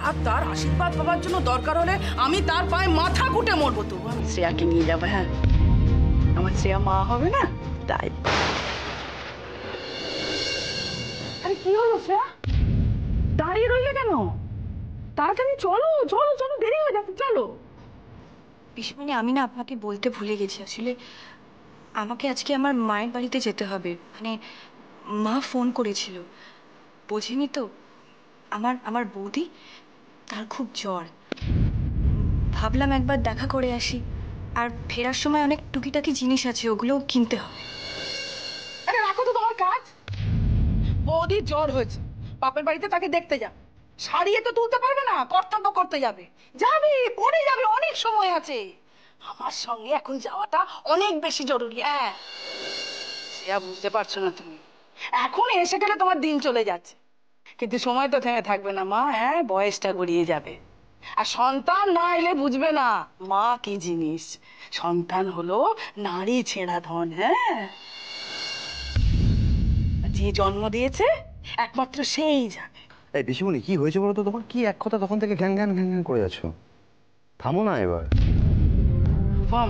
আর তার আশীর্বাদ পাওয়ার জন্য দরকার হলে আমি তার পায়ে মাথা কুটে মরবো। তবু আমি শ্রেয়াকে নিয়ে যাবো। হ্যাঁ, আমার শ্রেয়া মা হবে না, তাই। আরে কি হলো শ্রেয়া, দাঁড়িয়ে রইলে কেন? তাড়াতাড়ি চলো চলো চলো, দেরি হয়ে যাচ্ছে, চলো। পিসিমণি, আমি না আপনাকে বলতে ভুলে গেছি, আসলে আমাকে আজকে আমার মায়ের বাড়িতে যেতে হবে। মানে মা ফোন করেছিল, বোঝেনি তো, আমার আমার বৌদি, তার খুব জ্বর। ভাবলাম একবার দেখা করে আসি, আর ফেরার সময় অনেক টুকিটাকি জিনিস আছে, ওগুলোও কিনতে হবে। আরে রাখো তো তোমার কাজ। বৌদির জ্বর হয়েছে, বাপের বাড়িতে তাকে দেখতে যা। সারিয়ে তো তুলতে পারবে না, কর্তব্য করতে যাবে। যাবে, পরে যাবে, অনেক সময় আছে। আমার সঙ্গে এখন যাওয়াটা অনেক বেশি জরুরি। হ্যাঁ, শ্রেয়া, বুঝতে পারছো না তুমি? এখন এসে গেলে তোমার দিন চলে যাচ্ছে, কিন্তু সময় তো থেমে থাকবে না মা। হ্যাঁ, বয়সটা গড়িয়ে যাবে। আর সন্তান না এলে বুঝবে না মা কি জিনিস। সন্তান হলো নারী ছেঁড়া ধন। হ্যাঁ, যে জন্ম দিয়েছে একমাত্র সেই জানে। এই পিসিমণি, কি হয়েছে বলো তো? তোমার কি এক কথা তখন থেকে ঘ্যান ঘ্যান ঘ্যান ঘ্যান করে যাচ্ছ? থামো না এবার। রূপম,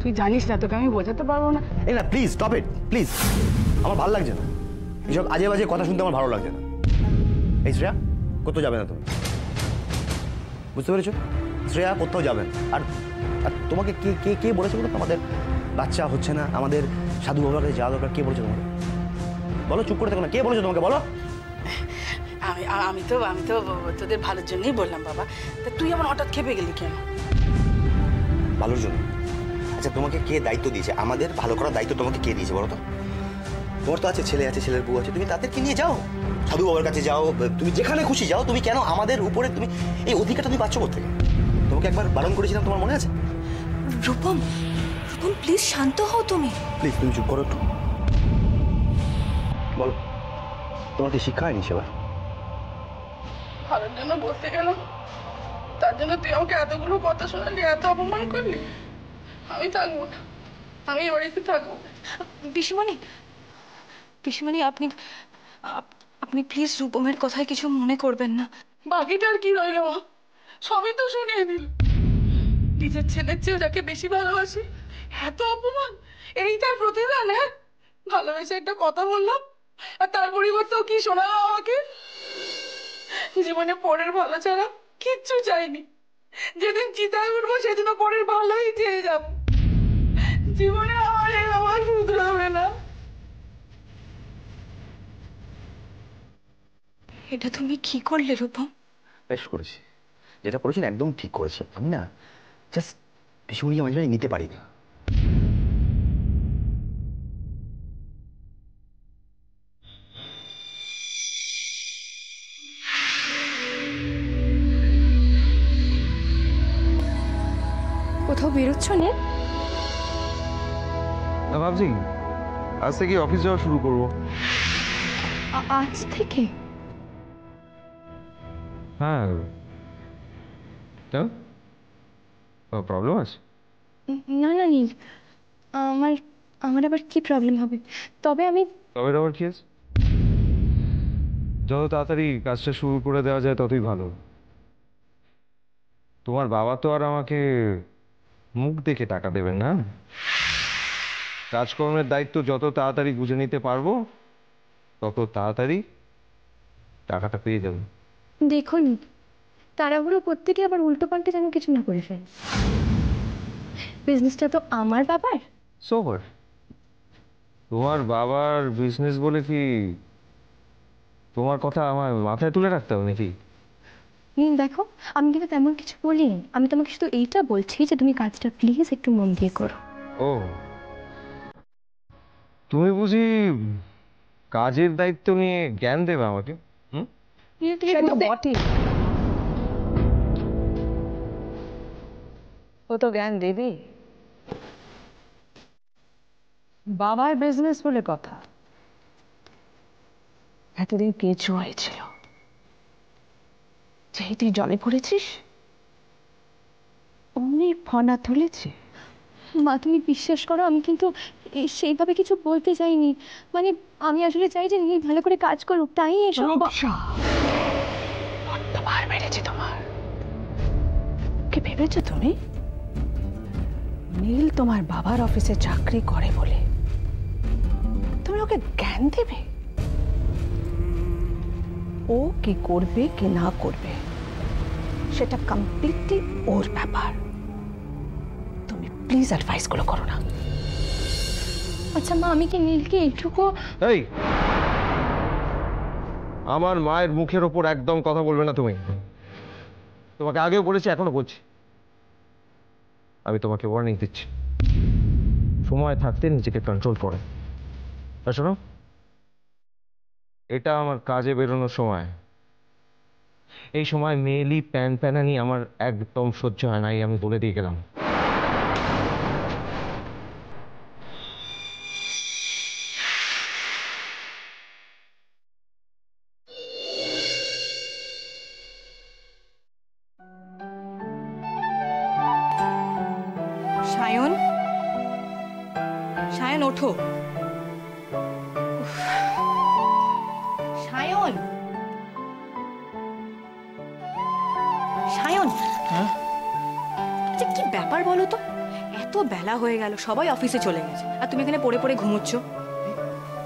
তুই জানিস না, তোকে আমি বোঝাতে পারবো না। এই না, প্লিজ স্টপ ইট, প্লিজ। আমার ভালো লাগছে না এসব আজে বাজে কথা শুনতে, আমার ভালো লাগছে না। এই শ্রেয়া, কোথাও যাবে না তুমি, বুঝতে পেরেছো? শ্রেয়া কোথাও যাবে না। আর আর তোমাকে কে কে কে বলেছে বলো তো আমাদের বাচ্চা হচ্ছে না, আমাদের সাধু বাবার কাছে যাওয়া দরকার? কে বলেছে তোমাকে? বলো, চুপ করে থাকো না। কে বলেছে তোমাকে, বলো? আমি আমি তো আমি তো তোদের ভালোর জন্যই বললাম বাবা। তা তুই আমার হঠাৎ খেপে গেলি কেন? ভালোর জন্য? আচ্ছা, তোমাকে কে দায়িত্ব দিয়েছে? আমাদের ভালো করার দায়িত্ব তোমাকে কে দিয়েছে বলো তো? তোমার তো আছে, ছেলে আছে, ছেলের বউ আছে, তুমি তাদেরকে নিয়ে যাও, সাধু বাবার কাছে যাও, তুমি যেখানে খুশি যাও। তুমি কেন আমাদের উপরে, তুমি এই অধিকারটা তুমি পাচ্ছ কোত্থেকে? তোমাকে একবার বারণ করেছিলাম, তোমার মনে আছে? রূপম, রূপম প্লিজ শান্ত হও তুমি। প্লিজ তুমি চুপ করো একটু। বলো, তোমাকে শিক্ষা হয়নি সেবার? ভালোর জন্য বলতে গেলাম, তার জন্য তুই আমাকে এতগুলো কথা শোনালি, এত অপমান করলি। আমি থাকবো না, আমি এই বাড়িতে থাকবো। পিসিমণি, পিসিমণি, আপনি আপনি প্লিজ রূপমের কথায় কিছু মনে করবেন না। বাকিটার কি রইল মা? সবই তো শুনিয়ে দিল। নিজের ছেলের চেয়ে যাকে বেশি ভালোবাসি, এত অপমান, এই তার প্রতিদান? হ্যাঁ, ভালোবেসে একটা কথা বললাম, আর তার পরিবর্তেও কি শোনালো আমাকে? জীবনে পরের ভালো ছাড়া কিচ্ছু চাইনি। যেদিন চিতায় উঠবো সেদিনও পরের ভালোই চেয়ে যাব। জীবনে আমার এই আমার শুধরাবে না। এটা তুমি কি করলে রূপম? বেশ করেছি, যেটা করেছি না একদম ঠিক করেছি। আমি না জাস্ট পিসিমণিকে মাঝে মাঝে নিতে পারি না। কোথাও বেরোচ্ছ না? ভাবছি আজ থেকে অফিস যাওয়া শুরু করবো। আজ থেকে? হ্যাঁ, প্রবলেম আছে? না না নীল, আমার আমার আবার কি প্রবলেম হবে? তবে আমি তবে আবার কি আছে? যত তাড়াতাড়ি কাজটা শুরু করে দেওয়া যায় ততই ভালো। তোমার বাবা তো আর আমাকে মুখ দেখে টাকা দেবেন না। কাজকর্মের দায়িত্ব যত তাড়াতাড়ি বুঝে নিতে পারবো তত তাড়াতাড়ি টাকাটা পেয়ে যাবো। দেখুন, তাড়াহুড়ো করতে গিয়ে আবার উল্টো পাল্টে যেন কিছু না করে ফেলে। বিজনেসটা তো আমার বাবার। সোবার, তোমার বাবার বিজনেস বলে কি তোমার কথা আমার মাথায় তুলে রাখতে হবে নাকি? দেখো, আমি কিন্তু তেমন কিছু বলিনি। আমি তোমাকে শুধু এইটা বলছি যে তুমি কাজটা প্লিজ একটু মন দিয়ে করো। ও, তুমি বুঝি কাজের দায়িত্ব নিয়ে জ্ঞান দেবে আমাকে? হুম, ও তো জ্ঞান দেবী। বাবার বিজনেস বলে কথা, এতদিন কেঁচু হয়েছিল, যেই তুই জলে পড়েছিস অমনি ফনা তুলেছে। মা, তুমি বিশ্বাস করো, আমি কিন্তু সেইভাবে কিছু বলতে চাইনি। মানে আমি আসলে চাই যে নীল ভালো করে কাজ করুক, তাই এসব। কতবার মেরেছে তোমার? কি ভেবেছো তুমি নীল তোমার বাবার অফিসে চাকরি করে বলে তুমি ওকে জ্ঞান দেবে? ও কি করবে কি না করবে সেটা কমপ্লিটলি ওর ব্যাপার। তুমি প্লিজ অ্যাডভাইস গুলো করো না। আচ্ছা মা, আমি কি নীলকে এইটুকু... এই, আমার মায়ের মুখের ওপর একদম কথা বলবে না তুমি। তোমাকে আগেও বলেছি, এখনো বলছি, আমি তোমাকে ওয়ার্নিং দিচ্ছি, সময় থাকতে নিজেকে কন্ট্রোল করে। আর শোনো, এটা আমার কাজে বেরোনোর সময়। এই সময় মেয়েলি প্যান প্যানানি আমার একদম সহ্য হয় না, এই আমি বলে দিয়ে গেলাম। সায়ন, সায়ন ওঠো। উফ, সায়ন, সায়ন। আচ্ছা কি ব্যাপার বলো তো, এত বেলা হয়ে গেল, সবাই অফিসে চলে গেছে আর তুমি এখানে পড়ে পড়ে ঘুমোচ্ছ।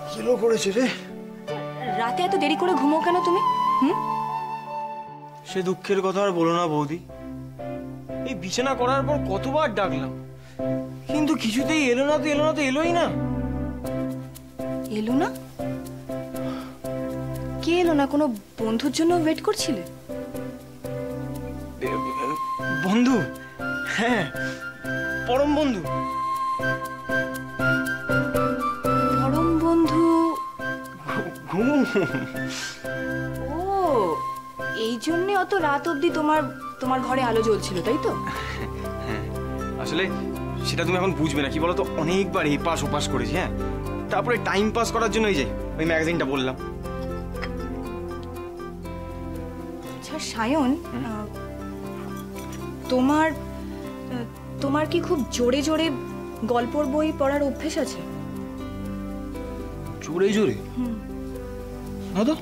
কিলো করেছে রে? রাতে এত দেরি করে ঘুমো কেন তুমি? সে দুঃখের কথা আর বলো না বৌদি। এই বিছানা করার পর কতবার ডাকলাম, কিন্তু কিছুতেই এলো না, তো এলোই না। এলো না? কে এলো না? কোনো বন্ধুর জন্য ওয়েট করছিলে? বন্ধু? হ্যাঁ, পরম বন্ধু। পরম বন্ধু? ও, এই জন্যে অত রাত অবধি তোমার ঘরে আলো জ্বলছিল, তাই তো? হ্যাঁ, আসলে সেটা তুমি এখন বুঝবে না। কি বলতো, অনেকবার এই পাশ ওপাশ করেছি। হ্যাঁ, তারপরে টাইম পাস করার জন্য এই যে ওই ম্যাগাজিনটা বললাম। আচ্ছা সায়ন, তোমার কি খুব জোরে জোরে গল্পর বই পড়ার অভ্যেস আছে? জোরে জোরে? না তো।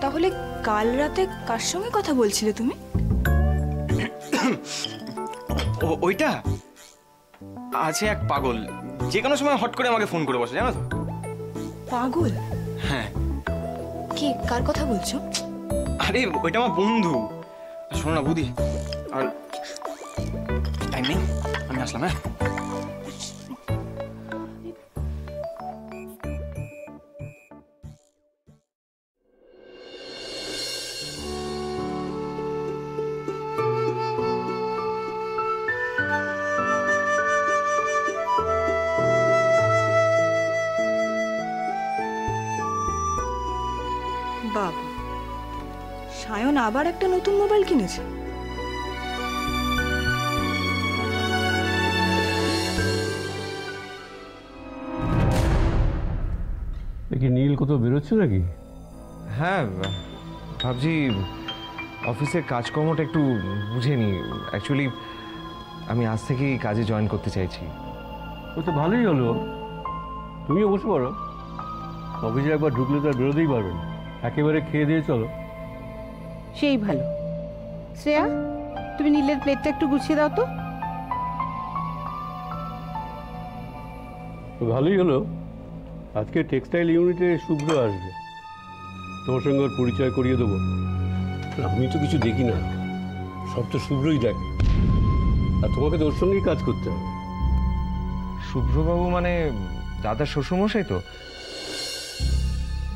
তাহলে কাল রাতে কার সঙ্গে কথা বলছিলে তুমি? ওইটা আছে এক পাগল, যে কোনো সময় হট করে আমাকে ফোন করে বসে, জানো তো। পাগল? হ্যাঁ। কি, কার কথা বলছো? আরে ওইটা আমার বন্ধু। শোনো না বুদি, আর টাইম নেই, আমি আসলাম। হ্যাঁ, বাবা, সায়ন আবার একটা নতুন মোবাইল কিনেছে। কি নীল কোথাও বেরোচ্ছে নাকি? হ্যাঁ, ভাবছি অফিসের কাজকর্মটা একটু বুঝে নিই। অ্যাকচুয়ালি আমি আজ থেকেই কাজে জয়েন করতে চাইছি। ও তো ভালোই হলো, তুমিও বসে পড়ো। অফিসে একবার ঢুকলে তো আর বেরোতেই পারবে না, একেবারে খেয়ে দিয়ে চলো। সেই ভালো। শ্রেয়া, তুমি নীলের প্লেটটা একটু গুছিয়ে দাও তো। তো ভালোই হলো, আজকে টেক্সটাইল ইউনিটে শুভ্র আসবে, তোমার সঙ্গে ওর পরিচয় করিয়ে দেবো। আমি তো কিছু দেখি না, সব তো শুভ্রই দেখে, আর তোমাকে তো ওর সঙ্গেই কাজ করতে হবে। শুভ্রবাবু মানে দাদার শ্বশুরমশাই তো?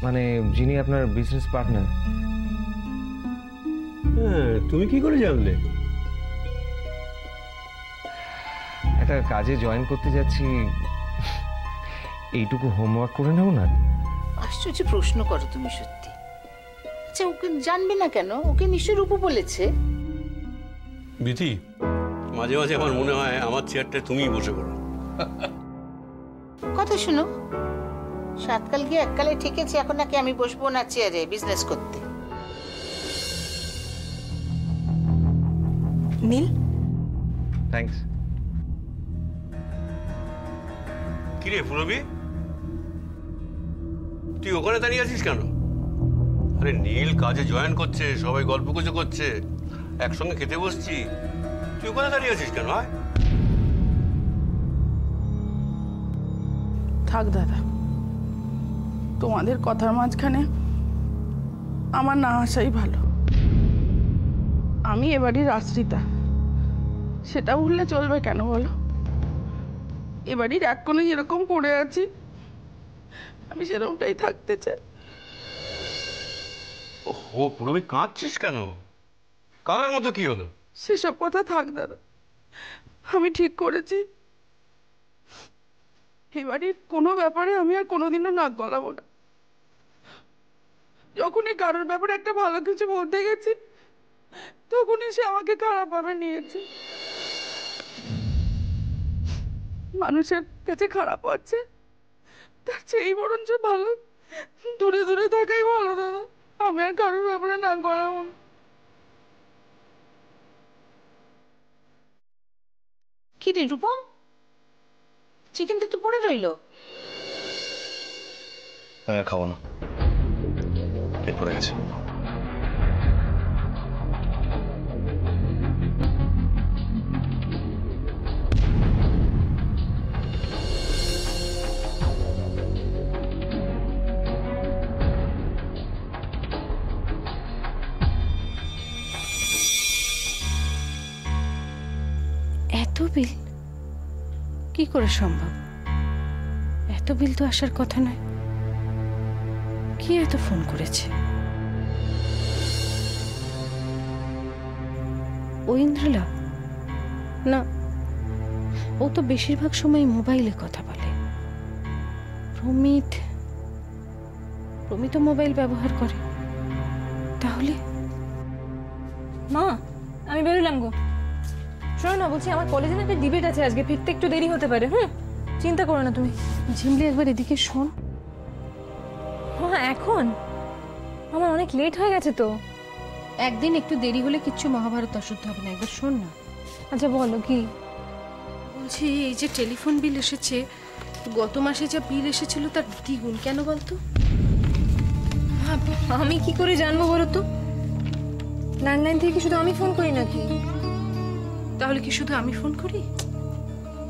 মানে যিনি আপনার বিজনেস পার্টনার? হ্যাঁ, তুমি কি করে জানলে? একটা কাজে জয়েন করতে যাচ্ছি, এইটুকু হোমওয়ার্ক করে নেব না? আশ্চর্য প্রশ্ন করো তুমি সত্যি। আচ্ছা ওকে জানবে না কেন? ওকে নিশ্চয় রূপু বলেছে। বিথি, মাঝে মাঝে আমার মনে হয় আমার চেয়ারটায় তুমিই বসে পড়ো। কথা শুনো, সাতকাল গিয়ে এককালে ঠিকেছে, এখন নাকি আমি বসবো না চেয়ারে বিজনেস করতে। নীল, থ্যাঙ্কস। কিরে পুরবি, তুই ওখানে দাঁড়িয়ে আছিস কেন? আরে নীল কাজে জয়েন করছে, সবাই গল্প গুজব করছে, একসঙ্গে খেতে বসছি, তুই ওখানে দাঁড়িয়ে আছিস কেন? হয় থাক দাদা, তোমাদের কথার মাঝখানে আমার না আসাই ভালো। আমি এবারই আশ্রিতা, সেটা ভুললে চলবে কেন বলো? এবারই এক কোণে যেরকম পড়ে আছি, আমি সেরকমটাই থাকতে চাই। ও পুরোপুরি কাঁদছিস কেন? কার মতো কি হলো? সেসব কথা থাক দাদা, আমি ঠিক করেছি এবারই কোনো ব্যাপারে আমি আর কোনোদিনও নাক গলাবো না। যখনই কারোর ব্যাপারে একটা ভালো কিছু বলতে গেছি, তখনই সে আমাকে খারাপভাবে নিয়েছে। মানুষের কাছে খারাপ হচ্ছে, তার চেয়েই বরঞ্চ ভালো দূরে দূরে থাকাই ভালো দাদা। আমি আর কারোর ব্যাপারে নাক গলাবো না। কি রে রূপম, চিকেনটা তো পড়ে রইলো। আমি আর খাবো না, পেট ভরে গেছে। এত বিল কি করে সম্ভব? এত বিল তো আসার কথা নয়। কি এত ফোন করেছে? ও ইন্দ্রলা? না, ও তো বেশিরভাগ সময় মোবাইলে কথা বলে। প্রমিত মোবাইল ব্যবহার করে। তাহলে মা, আমি বেরোলাম গো। শোনো না, বলছি আমার কলেজে না একটা ডিবেট আছে আজকে, ফিরতে একটু দেরি হতে পারে। চিন্তা করো না তুমি। ঝিমলি, একবার এদিকে শোন। হ্যাঁ, এখন আমার অনেক লেট হয়ে গেছে তো। একদিন একটু দেরি হলে কিচ্ছু মহাভারত অশুদ্ধ হবে না, একবার শোন না। আচ্ছা বলো কি বলছি, এই যে টেলিফোন বিল এসেছে, গত মাসে যা বিল এসেছিল তার দ্বিগুণ কেন বলতো? আমি কি করে জানবো বলো তো? ল্যান্ডলাইন থেকে শুধু আমি ফোন করি নাকি? তাহলে কি শুধু আমি ফোন করি?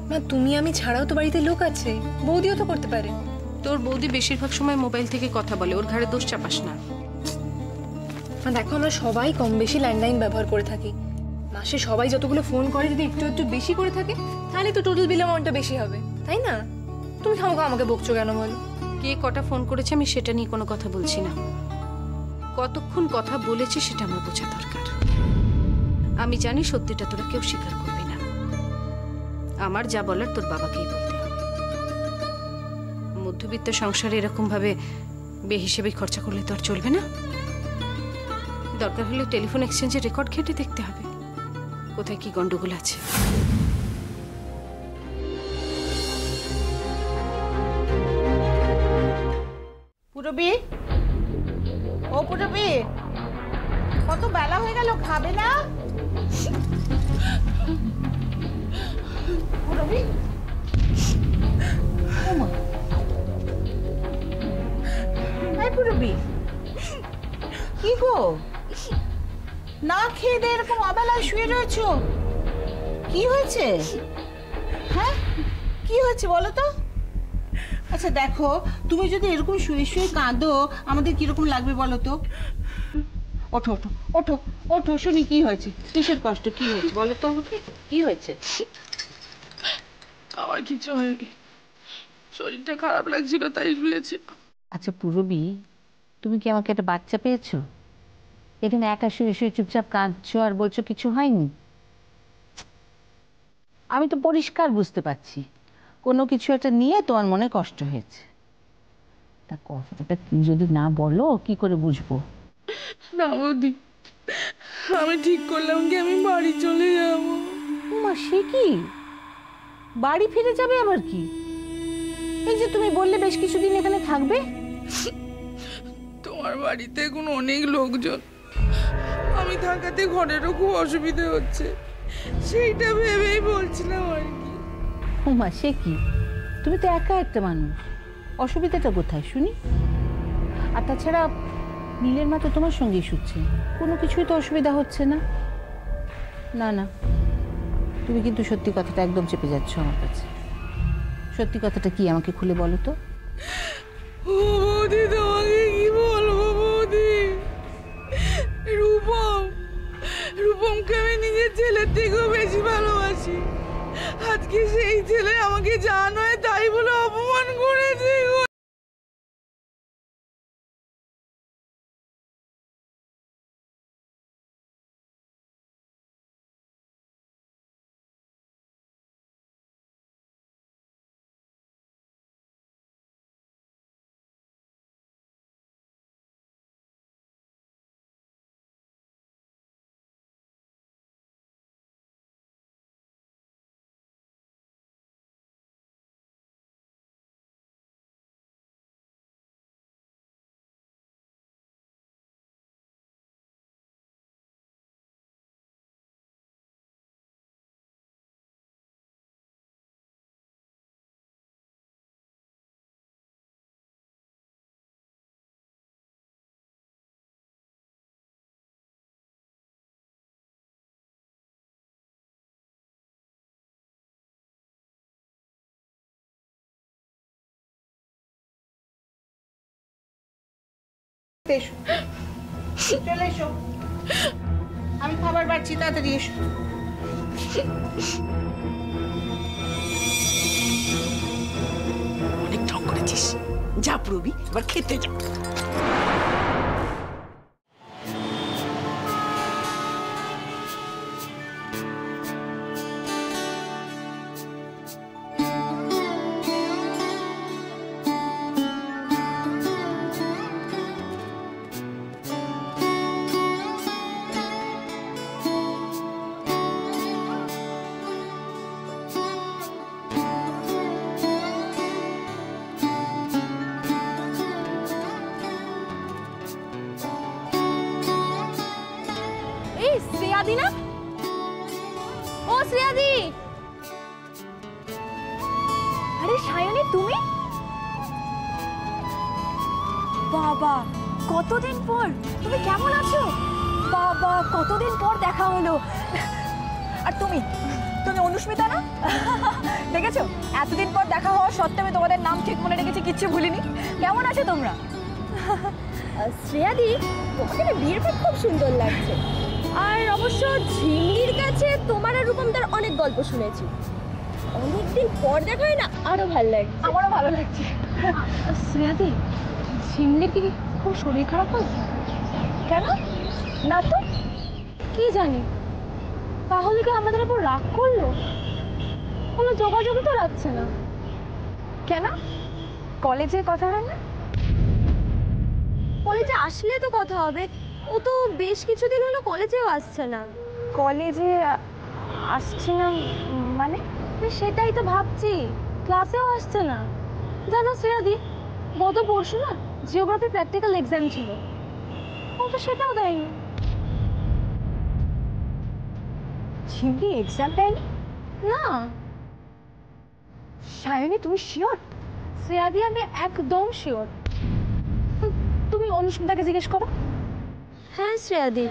না, তুমি আমি ছাড়াও তো বাড়িতে লোক আছে, বৌদিও তো করতে পারে। তোর বৌদি বেশিরভাগ সময় মোবাইল থেকে কথা বলে, ওর ঘাড়ে দোষ চাপাস না। দেখো, আমরা সবাই কম বেশি ল্যান্ডলাইন ব্যবহার করে থাকি। মাসে সবাই যতগুলো ফোন করে যদি একটু একটু বেশি করে থাকে, তাহলে তো টোটাল বিল অ্যামাউন্টটা বেশি হবে, তাই না? তুমি খামোখা আমাকে বকছো কেন বলো? কে কটা ফোন করেছে আমি সেটা নিয়ে কোনো কথা বলছি না, কতক্ষণ কথা বলেছে সেটা আমার বোঝা দরকার। আমি জানি সত্যিটা তোরা কেউ স্বীকার করবি না। আমার যা বলার তোর বাবাকেই বলতে হবে। মধ্যবিত্ত সংসারে এরকম ভাবে বেহিসেবে খরচা করলে তো আর চলবে না। দরকার হলে টেলিফোন এক্সচেঞ্জের রেকর্ড ঘেঁটে দেখতে হবে কোথায় কি গন্ডগোল আছে। পুরবি, ও পুরবি, কত বেলা হয়ে গেল, খাবে না? পুরবি, পুরবি, কি গো, না খেয়ে দিয়ে এরকম অবেলায় শুয়ে রয়েছো? কি হয়েছে? হ্যাঁ, কি হয়েছে বলো তো? আচ্ছা দেখো, তুমি যদি এরকম শুয়ে শুয়ে কাঁদো, আমাদের কিরকম লাগবে বলো তো? ওঠো ওঠো ওঠো ওঠো, শুনি কি হয়েছে, কিসের কষ্ট, কি হয়েছে বলো তো আমাকে, কি হয়েছে? আমার কিছু হয়নি, শরীরটা খারাপ লাগছিল তাই শুয়েছি। আচ্ছা পুরবি, তুমি কি আমাকে একটা বাচ্চা পেয়েছো? এখানে একা শুয়ে শুয়ে চুপচাপ কাঁদছো আর বলছো কিছু হয়নি। আমি তো পরিষ্কার বুঝতে পারছি কোনো কিছু একটা নিয়ে তোমার মনে কষ্ট হয়েছে। তা কথাটা কি যদি না বলো কি করে বুঝবো? না বৌদি, আমি ঠিক করলাম কি আমি বাড়ি চলে যাব। মা, সে কি, বাড়ি ফিরে যাবে আবার কি? এই যে তুমি বললে বেশ কিছুদিন এখানে থাকবে। তোমার বাড়িতে এখন অনেক লোকজন, আমি থাকাতে ঘরেরও খুব অসুবিধা হচ্ছে, সেইটা ভেবেই বলছিলাম আর কি। মা, সে কি, তুমি তো একা একটা মানুষ, অসুবিধাটা কোথায় শুনি? আর তাছাড়া নীলের মা তো তোমার সঙ্গেই শুচ্ছে, কোনো কিছুই তো অসুবিধা হচ্ছে না। না না, তুমি কিন্তু সত্যি কথাটা একদম চেপে যাচ্ছ আমার কাছে। সত্যি কথাটা কি আমাকে খুলে বলো তো। বৌদি তোমাকে কি বলবো বৌদি, রূপমকে আমি নিজের ছেলের থেকেও বেশি ভালোবাসি। আজকে সেই ছেলে আমাকে যা নয় তাই বলে অপমান করেছে। চলে এসো, আমি খাবার বাড়ছি, তাড়াতাড়ি এসো। অনেক ঢং করেছিস, যা প্রবি এবার খেতে যা। শ্রেয়াদি না, ও শ্রেয়াদি। আরে সায়নী তুমি? বাবা কতদিন পর, তুমি কেমন আছো? বাবা কতদিন পর দেখা হলো। আর তুমি তুমি অনুস্মিতা না? দেখেছো এতদিন পর দেখা হওয়া সত্ত্বেও আমি তোমাদের নাম ঠিক মনে রেখেছি, কিচ্ছু ভুলিনি। কেমন আছো তোমরা? শ্রেয়াদি তোমাকে না বিয়ের পর খুব সুন্দর লাগছে। আর অবশ্য ঝিমলির কাছে তোমার আর রূপমদার অনেক গল্প শুনেছি, অনেকদিন পর দেখা হয় না, আরো ভালো লাগছে। আমারও ভালো লাগছে। শ্রেয়াদি ঝিমলির কি খুব শরীর খারাপ হয়েছে? কেন? না তো, কি জানি। তাহলে কি আমাদের উপর রাগ করলো? কোনো যোগাযোগই তো রাখছে না। কেন? কলেজের কথা হয় না? কলেজে আসলে তো কথা হবে। ও তো বেশ কিছুদিন হলো কলেজেও আসছে না। কলেজে আসছে না মানে? সেটাই তো ভাবছি, ক্লাসেও আসছে না। জানো শ্রেয়াদি, গত পরশু না জিওগ্রাফি প্র্যাকটিক্যাল এক্সাম ছিল, ও তো সেটাও দেয়নি। ঝিমলি এক্সাম দেয়নি? না। সায়নী তুমি শিওর? শ্রেয়াদি আমি একদম শিওর। তুমি অনুস্মিতাকে জিজ্ঞেস করো। হ্যাঁ শ্রেয়াদি।